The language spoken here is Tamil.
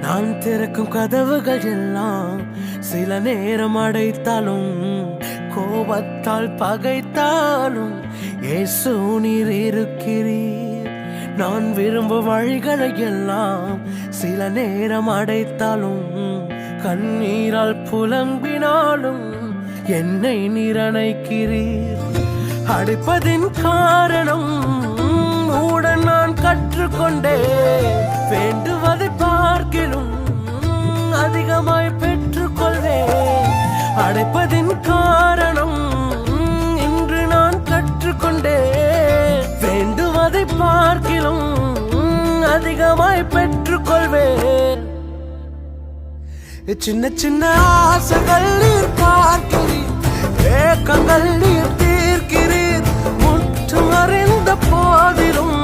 நான் திறக்கும் கதவுகள் எல்லாம் சில நேரம் அடைத்தாலும் கோபத்தால் பகைத்தாலும் இயேசு நீர் இருக்கிறீர். நான் விரும்பும் வழிகளை எல்லாம் சில நேரம் அடைத்தாலும் கண்ணீரால் புலம்பினாலும் என்னை நிரணைக்கிறீர். அடிப்பதின் காரணம் உடன் நான் கற்றுக்கொண்டே வேண்டுவதை பார்க்கிலும் அதிகமாய் பெற்றுக்கொள்வேன். அடைப்பதின் காரணம் இன்று நான் கற்றுக்கொண்டே வேண்டுவதை பார்க்கிலும் அதிகமாய் பெற்றுக்கொள்வேன். சின்ன சின்ன ஆசைகள் நீர் பார்க்கிறீர், ஏக்கங்கள் நீர் தீர்க்கிறீர். முற்று அறிந்த போதிலும்